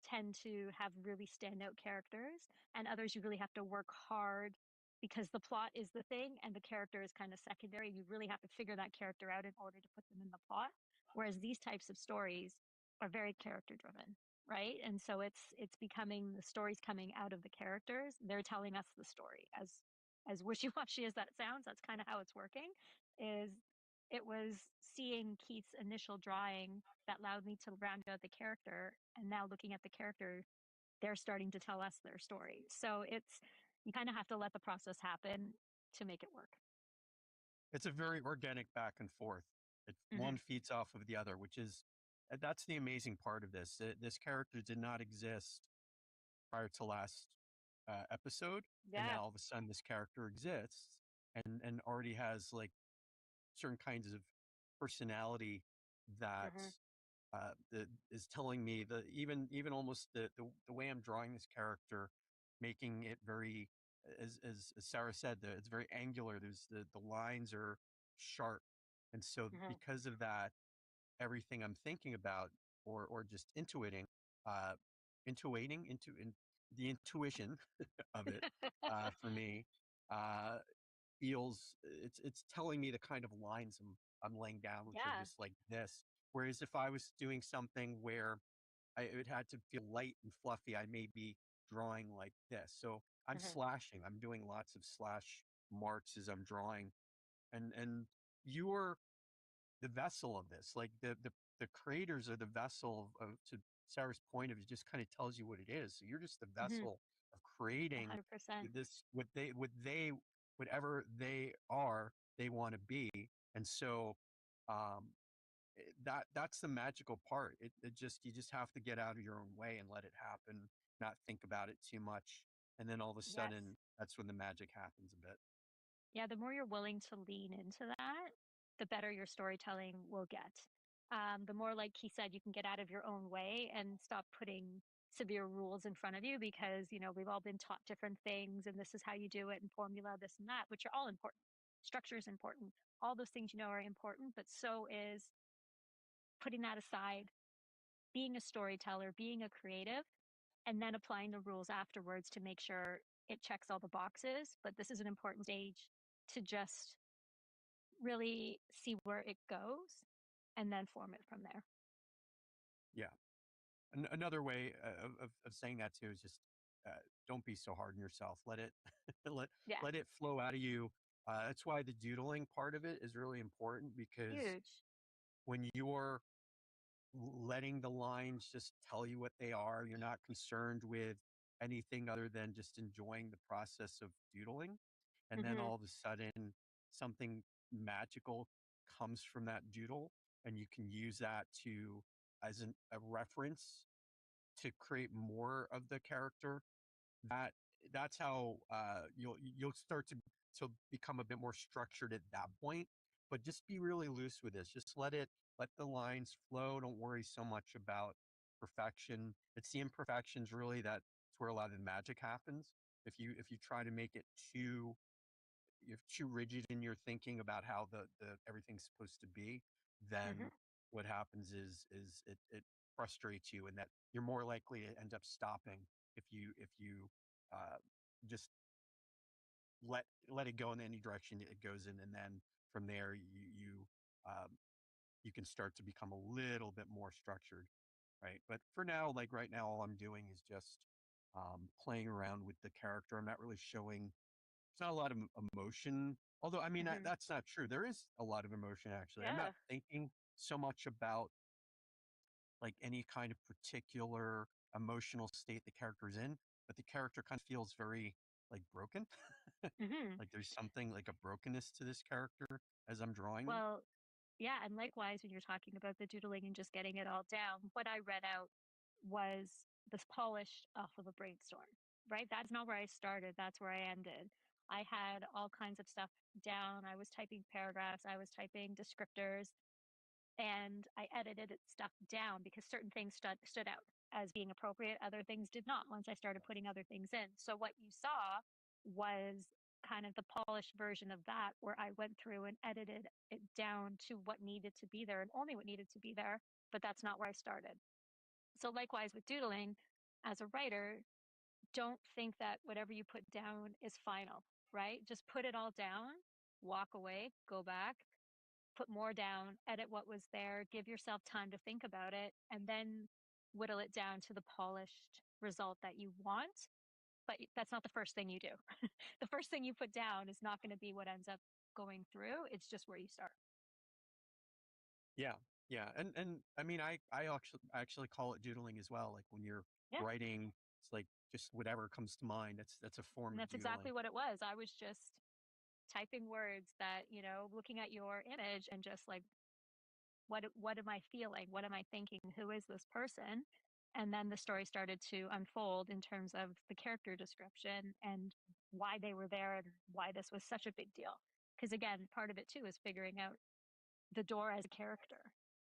tend to have really standout characters, and others you really have to work hard because the plot is the thing and the character is kind of secondary. You really have to figure that character out in order to put them in the plot. Whereas these types of stories are very character driven, right? And so it's becoming the stories coming out of the characters. They're telling us the story as wishy-washy as that sounds. That's kind of how it's working. Is it was seeing Keith's initial drawing that allowed me to round out the character. And now looking at the character, they're starting to tell us their story. So you kind of have to let the process happen to make it work. it's a very organic back and forth. One Hmm. feeds off of the other, which is that's the amazing part of this. This character did not exist prior to last episode, and Yeah. now all of a sudden this character exists and already has like certain kinds of personality that Hmm. that is telling me that even almost the way I'm drawing this character, making it very, as Sarah said, it's very angular. There's the lines are sharp, and so Hmm. because of that, everything I'm thinking about or just uh, the intuition of it for me uh, feels it's telling me the kind of lines I'm laying down, which are Yeah. just like this. Whereas if I was doing something where it would had to feel light and fluffy, I may be drawing like this. So I'm Hmm. slashing. I'm doing lots of slash marks as I'm drawing, and you're the vessel of this. Like the creators are the vessel to Sarah's point of it just kind of tells you what it is. So you're just the Hmm. vessel of creating 100%. this whatever they are they want to be. And so um that's the magical part. It just you just have to get out of your own way and let it happen, not think about it too much. And then all of a Yes. sudden that's when the magic happens a bit. Yeah, the more you're willing to lean into that, the better your storytelling will get. The more, like he said, you can get out of your own way and stop putting severe rules in front of you because, we've all been taught different things and this is how you do it and formula, this and that, which are all important. Structure is important. All those things are important, but so is putting that aside, being a storyteller, being a creative, and then applying the rules afterwards to make sure it checks all the boxes. But this is an important stage to just really see where it goes and then form it from there. Yeah. Another way of saying that too is just uh, don't be so hard on yourself. Let it let Yeah, let it flow out of you. That's why the doodling part of it is really important because huge. when you're letting the lines just tell you what they are, you're not concerned with anything other than just enjoying the process of doodling. And then Hmm. all of a sudden, something magical comes from that doodle, and you can use that to as a reference to create more of the character. That that's how you'll start to become a bit more structured at that point. But just be really loose with this. Just let the lines flow. Don't worry so much about perfection. It's the imperfections really that's where a lot of the magic happens. If you try to make it you're too rigid in your thinking about how the everything's supposed to be, then Hmm. what happens is it frustrates you, and that you're more likely to end up stopping if you uh, just let it go in any direction it goes in, and then from there um, you can start to become a little bit more structured, right? But for now, like right now, all I'm doing is just playing around with the character. I'm not really showing there's not a lot of emotion. Although, I mean, Hmm. that's not true. There is a lot of emotion, actually. I'm not Yeah. thinking so much about like any kind of particular emotional state the character's in, but the character kind of feels very like broken. Hmm. Like there's something like a brokenness to this character as I'm drawing them. Well, yeah. And likewise, when you're talking about the doodling and just getting it all down, what I read out was this polished off of a brainstorm, right? That's not where I started. That's where I ended. I had all kinds of stuff down. I was typing paragraphs, I was typing descriptors, and I edited it stuff down because certain things stood out as being appropriate. Other things did not once I started putting other things in. So what you saw was kind of the polished version of that, where I went through and edited it down to what needed to be there and only what needed to be there. But that's not where I started. So, likewise with doodling, as a writer, don't think that whatever you put down is final, right? Just put it all down, walk away, go back, put more down, edit what was there, give yourself time to think about it, and then whittle it down to the polished result that you want. But that's not the first thing you do. The first thing you put down is not going to be what ends up going through. It's just where you start. Yeah, yeah, and I mean, I actually call it doodling as well. Like when you're Yeah. writing, it's like just whatever comes to mind. That's a form And of that's doodling. exactly what it was. I was just typing words that, looking at your image and just like, what am I feeling? What am I thinking? Who is this person? And then the story started to unfold in terms of the character description and why they were there and why this was such a big deal. Because again, part of it too is figuring out the door as a character,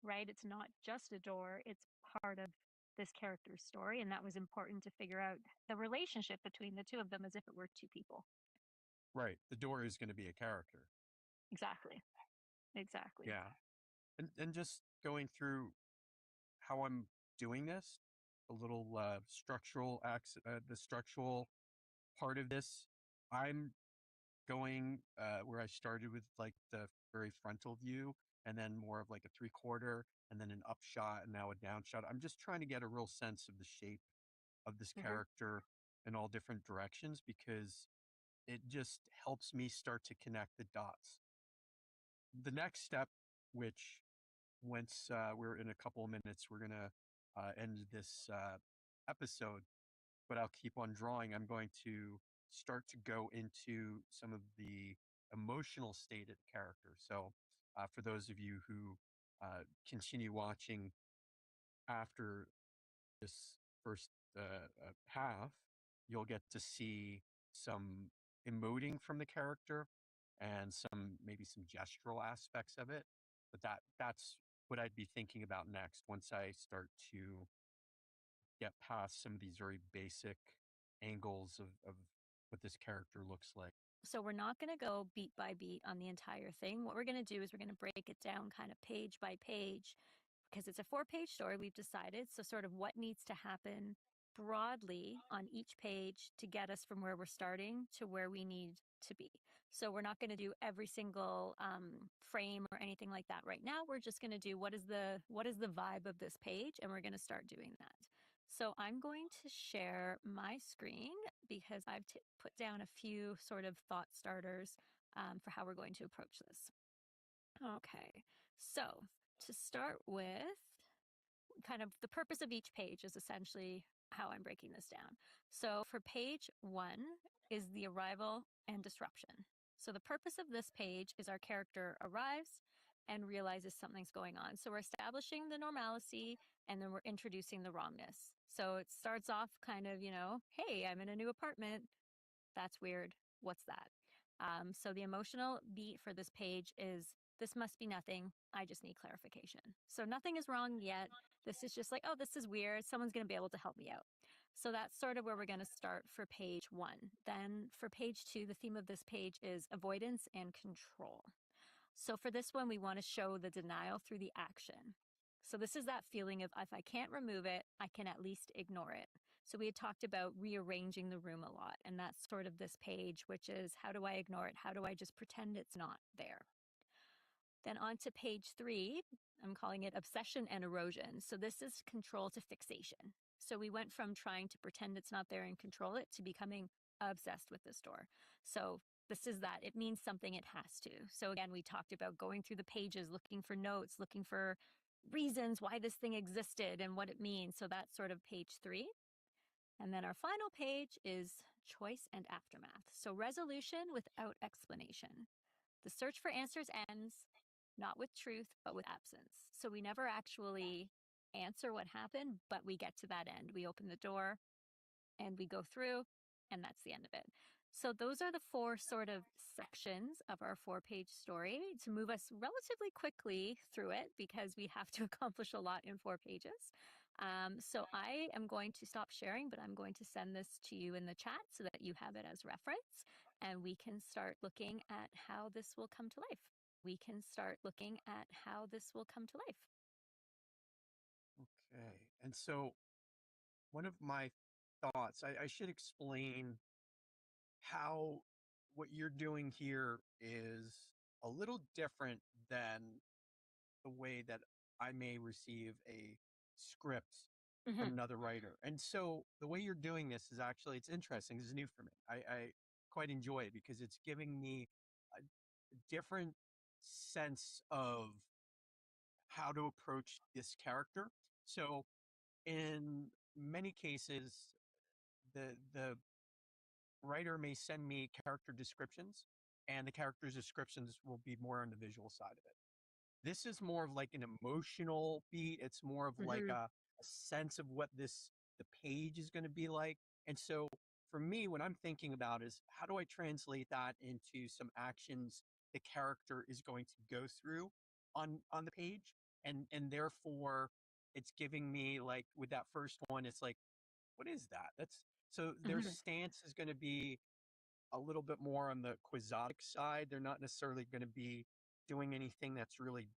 right? It's not just a door, it's part of this character's story. And that was important to figure out the relationship between the two of them as if it were two people. Right. The door is going to be a character. Exactly. Exactly. Yeah. And just going through how I'm doing this, a little the structural part of this. I'm going where I started with like the very frontal view, and then more of like a 3/4, and then an upshot, and now a downshot. I'm just trying to get a real sense of the shape of this Mm-hmm. character in all different directions, because it just helps me start to connect the dots. The next step, which once we're in a couple of minutes, we're going to end this episode, but I'll keep on drawing. I'm going to start to go into some of the emotional state of the character. So, for those of you who continue watching after this first half, you'll get to see some emoting from the character and maybe some gestural aspects of it. But that's what I'd be thinking about next once I start to get past some of these very basic angles of what this character looks like. So we're not going to go beat by beat on the entire thing. What we're going to do is we're going to break it down kind of page by page because it's a 4-page story, we've decided. So, sort of what needs to happen broadly on each page to get us from where we're starting to where we need to be. So, we're not going to do every single frame or anything like that right now. We're just going to do what is the vibe of this page, and we're going to start doing that. So, I'm going to share my screen because I've put down a few sort of thought starters for how we're going to approach this. Okay, so to start with, kind of the purpose of each page is essentially how I'm breaking this down. So for page 1 is the arrival and disruption. So the purpose of this page is our character arrives and realizes something's going on. So we're establishing the normalcy and then we're introducing the wrongness. So it starts off kind of, hey, I'm in a new apartment. That's weird. What's that? So the emotional beat for this page is this must be nothing. I just need clarification. So nothing is wrong yet. This is just like, oh, this is weird. Someone's going to be able to help me out. So that's sort of where we're going to start for page 1. Then for page 2, the theme of this page is avoidance and control. So for this one, we want to show the denial through the action. So this is that feeling of if I can't remove it, I can at least ignore it. So we had talked about rearranging the room a lot, and that's sort of this page, which is how do I ignore it? How do I just pretend it's not there? Then on to page 3, I'm calling it obsession and erosion. So this is control to fixation. So we went from trying to pretend it's not there and control it to becoming obsessed with this door. So this is that. It means something, it has to. So again, we talked about going through the pages, looking for notes, looking for reasons why this thing existed and what it means. So that's sort of page 3. And then our final page is choice and aftermath. So resolution without explanation. The search for answers ends not with truth, but with absence. So we never actually answer what happened, but we get to that end. We open the door and we go through, and that's the end of it. So those are the 4 sort of sections of our 4-page story to move us relatively quickly through it because we have to accomplish a lot in 4 pages. So I am going to stop sharing, but I'm going to send this to you in the chat so that you have it as reference, and we can start looking at how this will come to life. Okay. And so one of my thoughts, I should explain how what you're doing here is a little different than the way that I may receive a script from Mm-hmm. another writer. And so the way you're doing this is actually, it's interesting. This is new for me. I quite enjoy it because it's giving me a different sense of how to approach this character. So in many cases, the writer may send me character descriptions, and the character descriptions will be more on the visual side of it. This is more of like an emotional beat. It's more of like Mm-hmm. a sense of what the page is going to be like. And so for me, what I'm thinking about is how do I translate that into some actions the character is going to go through on the page, and therefore it's giving me, like, with that first one, it's like, what is that? That's so their Hmm. stance is going to be a little bit more on the quixotic side. They're not necessarily going to be doing anything that's really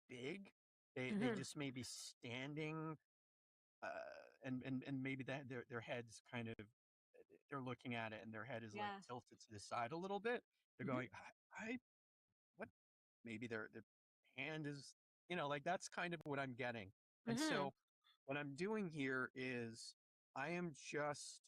big. They Hmm. just may be standing, uh, and maybe that their heads kind of, they're looking at it and their head is like Yeah. tilted to the side a little bit. They're Hmm. going, I what? Maybe their hand is, like, that's kind of what I'm getting. And Hmm. so what I'm doing here is I am just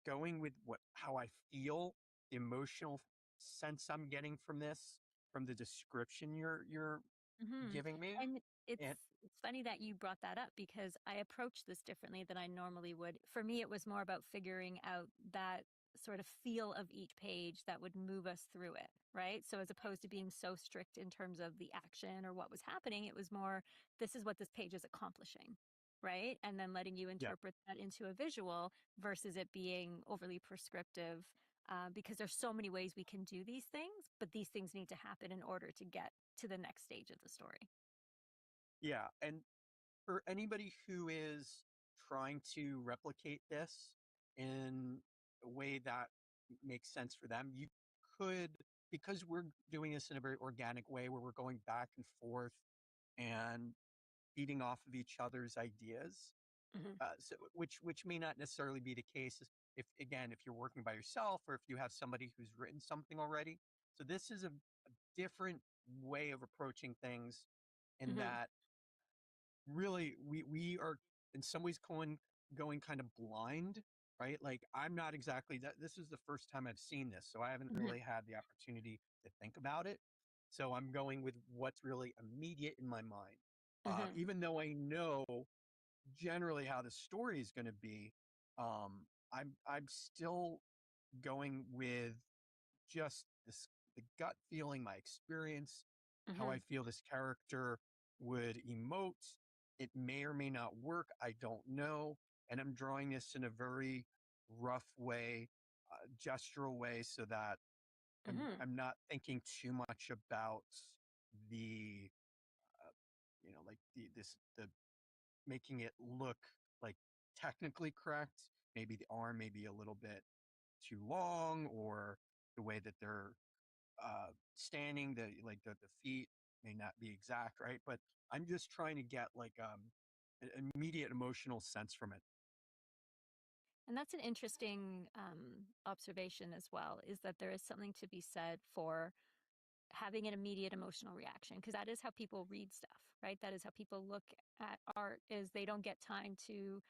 going with how I feel, the emotional sense I'm getting from this, from the description you're Hmm. giving me. And it's And it's funny that you brought that up because I approach this differently than I normally would. For me, it was more about figuring out that sort of feel of each page that would move us through it, right? So as opposed to being so strict in terms of the action or what was happening, it was more, this is what this page is accomplishing, right? And then letting you yeah, interpret that into a visual versus it being overly prescriptive. Because there's so many ways we can do these things, but these things need to happen in order to get to the next stage of the story. yeah. And for anybody who is trying to replicate this in a way that makes sense for them, you could, because we're doing this in a very organic way where we're going back and forth and feeding off of each other's ideas. Hmm. So, which may not necessarily be the case if, again, if you're working by yourself or if you have somebody who's written something already. So this is a different way of approaching things, in Hmm. that really we are in some ways going kind of blind, right? Like, I'm not exactly that. This is the first time I've seen this, so I haven't Hmm. really had the opportunity to think about it. So I'm going with what's really immediate in my mind, Hmm. even though I know generally how the story is going to be. I'm still going with just this, the gut feeling, my experience, how I Hmm. feel this character would emote. It may or may not work. I don't know. And I'm drawing this in a very rough way, gestural way, so that Hmm. I'm not thinking too much about the, uh, like the making it look like technically correct. Maybe the arm may be a little bit too long, or the way that they're standing, the feet may not be exact, right? But I'm just trying to get, like, an immediate emotional sense from it. And that's an interesting observation as well, is that there is something to be said for having an immediate emotional reaction, because that is how people read stuff, right? That is how people look at art, is they don't get time to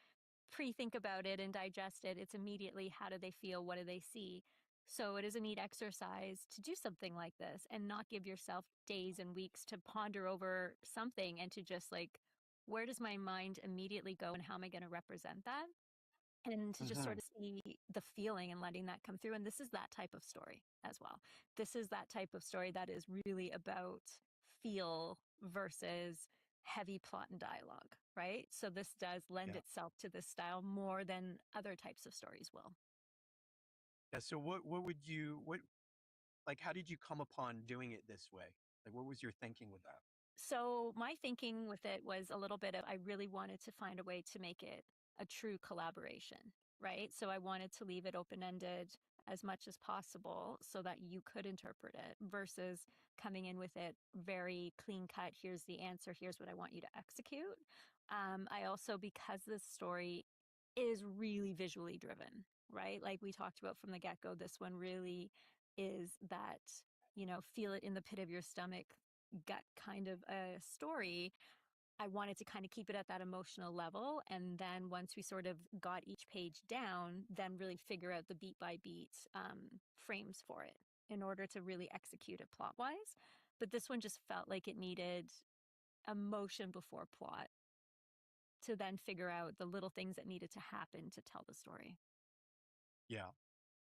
pre-think about it and digest it. It's immediately, how do they feel? What do they see? So it is a neat exercise to do something like this and not give yourself days and weeks to ponder over something and to just like, where does my mind immediately go and how am I going to represent that? And to just Hmm. sort of see the feeling and letting that come through. And this is that type of story as well. This is that type of story that is really about feel versus heavy plot and dialogue, right? So this does lend Yeah. itself to this style more than other types of stories will. Yeah. So what would you, like, how did you come upon doing it this way? Like, what was your thinking with that? So my thinking with it was a little bit of, I really wanted to find a way to make it a true collaboration, right? So I wanted to leave it open ended as much as possible so that you could interpret it versus coming in with it very clean cut. Here's the answer. Here's what I want you to execute. I also, because this story is really visually driven, right? Like we talked about from the get go, this one really is that, feel it in the pit of your stomach gut kind of a story. I wanted to kind of keep it at that emotional level. And then once we sort of got each page down, then really figure out the beat by beat frames for it in order to really execute it plot wise. But this one just felt like it needed emotion before plot to then figure out the little things that needed to happen to tell the story. Yeah.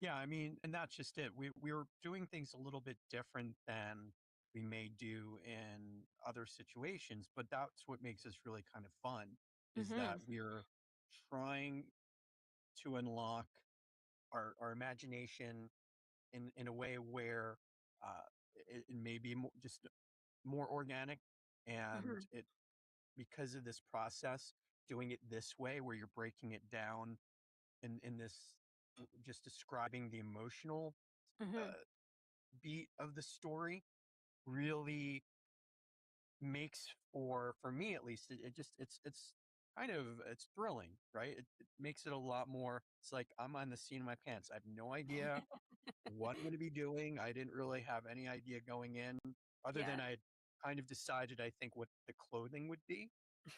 Yeah, I mean, and that's just it. We're doing things a little bit different than we may do in other situations, but that's what makes this really kind of fun. is that Mm-hmm. we're trying to unlock our imagination in a way where uh, it may be just more organic, and Mm-hmm. it because of this process, doing it this way where you're breaking it down in this just describing the emotional Mm-hmm. uh, beat of the story really makes for me at least it just it's kind of it's thrilling, right? It makes it a lot more. It's like I'm on the seat of my pants. I have no idea what I'm going to be doing. I didn't really have any idea going in, other Yeah. than I kind of decided, I think, what the clothing would be.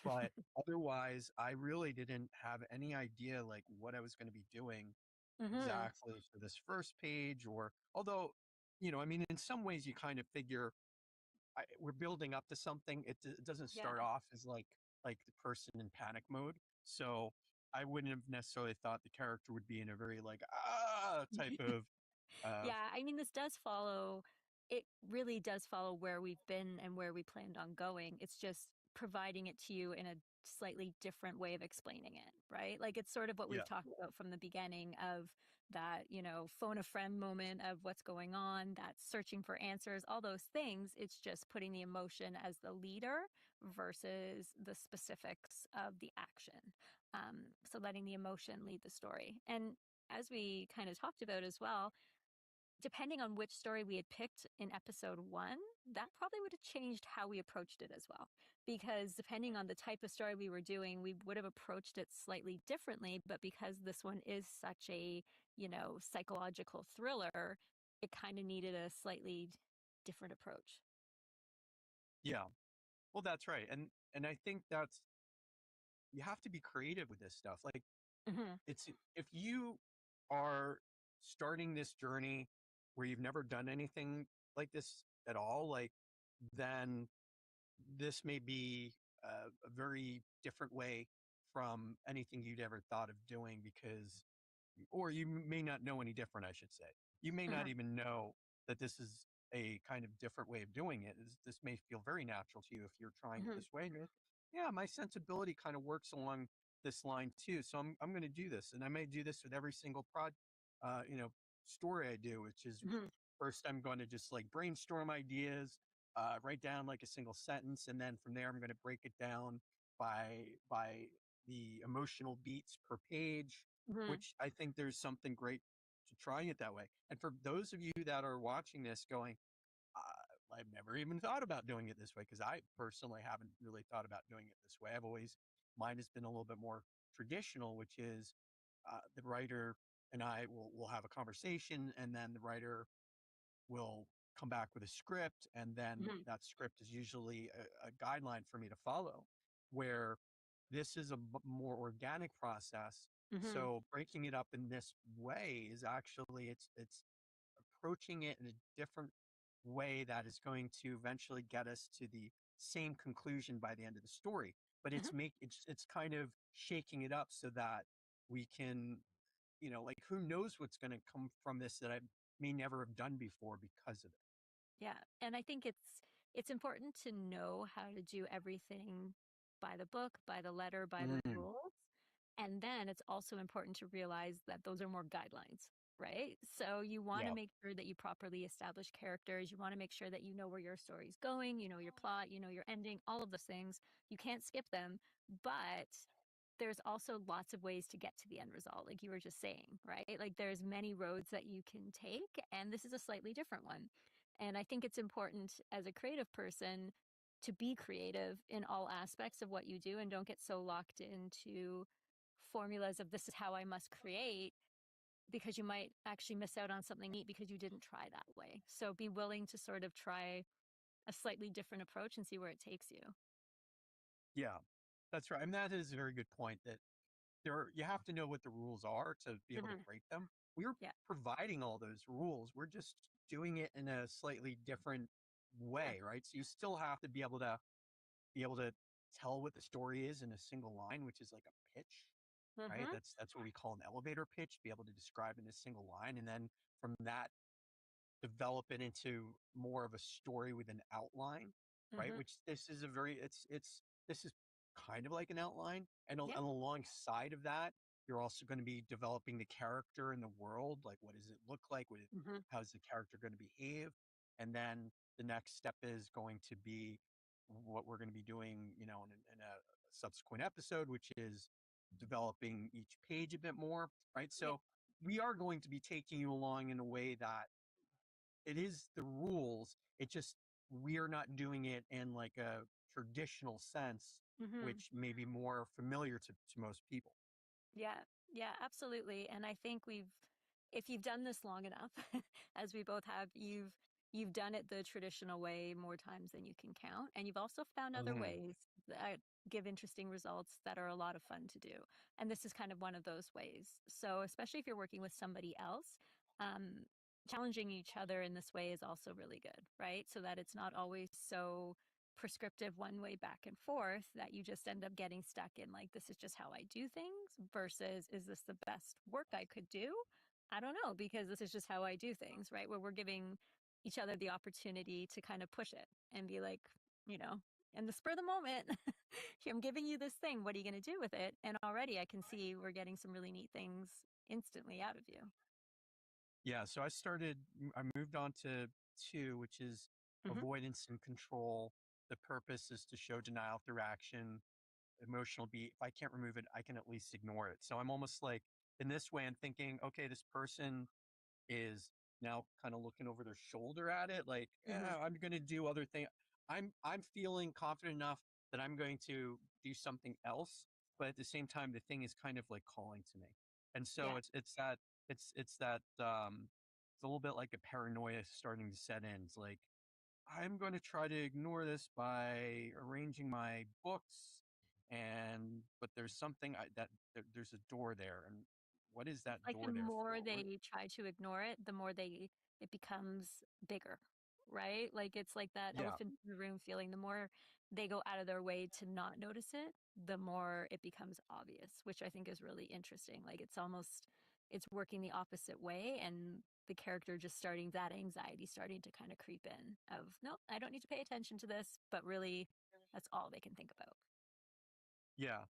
But otherwise, I really didn't have any idea like what I was going to be doing Mm-hmm. exactly for this first page. Or although, I mean, in some ways, you kind of figure we're building up to something. It doesn't Yeah. start off as like the person in panic mode. So I wouldn't have necessarily thought the character would be in a very like type of Yeah, I mean, this does follow, it really does follow where we've been and where we planned on going. It's just providing it to you in a slightly different way of explaining it, right? Like it's sort of what yeah. we've talked about from the beginning of that, phone a friend moment of what's going on, that searching for answers, all those things. It's just putting the emotion as the leader versus the specifics of the action. So letting the emotion lead the story. And as we kind of talked about as well, depending on which story we had picked in episode one, that probably would have changed how we approached it as well. Because depending on the type of story we were doing, we would have approached it slightly differently. But because this one is such a, psychological thriller, it kind of needed a slightly different approach. Yeah. Well, that's right. And I think that's you have to be creative with this stuff. Like Hmm. it's if you are starting this journey where you've never done anything like this at all, like then this may be a very different way from anything you'd ever thought of doing because or you may not know any different, I should say. You may not Hmm. even know that this is a kind of different way of doing it. This may feel very natural to you if you're trying it Hmm. this way. And you're like, yeah, my sensibility kind of works along this line too. So I'm going to do this, and I may do this with every single uh, you know, story I do, which is Hmm. first I'm going to just like brainstorm ideas, write down like a single sentence, and then from there I'm going to break it down by the emotional beats per page, Hmm. which I think there's something great to trying it that way. And for those of you that are watching this going, I've never even thought about doing it this way, because I personally haven't really thought about doing it this way. Mine has been a little bit more traditional, which is the writer and I will have a conversation, and then the writer will come back with a script, and then Hmm. that script is usually a guideline for me to follow, where this is a more organic process. Hmm. So breaking it up in this way is actually it's approaching it in a different way that is going to eventually get us to the same conclusion by the end of the story. But Hmm. it's kind of shaking it up so that we can, like who knows what's going to come from this that I may never have done before because of Yeah, and I think it's important to know how to do everything by the book, by the letter, by the it. rules. And then it's also important to realize that those are more guidelines, right? So you want to Yeah. make sure that you properly establish characters. You want to make sure that you know where your story's going, you know your plot, you know your ending, all of those things. You can't skip them, but there's also lots of ways to get to the end result, like you were just saying, right? Like there's many roads that you can take, and this is a slightly different one. And I think it's important as a creative person to be creative in all aspects of what you do and don't get so locked into formulas of this is how I must create, because you might actually miss out on something neat because you didn't try that way. So be willing to sort of try a slightly different approach and see where it takes you. Yeah. That's right. And that is a very good point that you have to know what the rules are to be able to Hmm. break them. We're Yeah. providing all those rules. We're just doing it in a slightly different Yeah. way, right? So you still have to be able to tell what the story is in a single line, which is like a pitch, right? Hmm. That's what we call an elevator pitch, be able to describe in a single line. And then from that, develop it into more of a story with an outline, right? Hmm. Which this is a very, it's, this is kind of like an outline. And Yeah. alongside of that, you're also going to be developing the character in the world. Like, what does it look like? Hmm. How's the character going to behave? And then the next step is going to be what we're going to be doing, in a subsequent episode, which is developing each page a bit more, right? Yeah. So we are going to be taking you along in a way that it is the rules. It just we're not doing it in like a traditional sense, Hmm. which may be more familiar to most people. Yeah, yeah, absolutely. And I think if you've done this long enough, as we both have, you've done it the traditional way more times than you can count. And you've also found other Mhm. ways that give interesting results that are a lot of fun to do. And this is kind of one of those ways. So especially if you're working with somebody else, um, challenging each other in this way is also really good, right? So that it's not always so prescriptive one way back and forth that you just end up getting stuck in like this is just how I do things versus is this the best work I could do? I don't know because this is just how I do things, right? Where we're giving each other the opportunity to kind of push it and be like, you know, in the spur of the moment, I'm giving you this thing. What are you going to do with it? And already I can see we're getting some really neat things instantly out of you. Yeah, so I moved on to two, which is Hmm. avoidance and control. The purpose is to show denial through action, emotional beat. If I can't remove it, I can at least ignore it. So I'm almost like in this way, I'm thinking, okay, this person is now kind of looking over their shoulder at it, like, Hmm. I'm going to do other things. I'm feeling confident enough that I'm going to do something else, but at the same time, the thing is kind of like calling to me, and so Yeah. it's a little bit like a paranoia starting to set in. It's like I'm going to try to ignore this by arranging my books, and but there's something there's a door there, and what is that It's like the door there more for? What? they try to ignore it, the more it becomes bigger, right? Like it's like that Yeah. elephant in the room feeling. The more they go out of their way to not notice it, the more it becomes obvious, which I think is really interesting. Like it's working the opposite way and the character just starting that anxiety starting to kind of creep in of no, I don't need to pay attention to this, but really that's all they can think about. Yeah.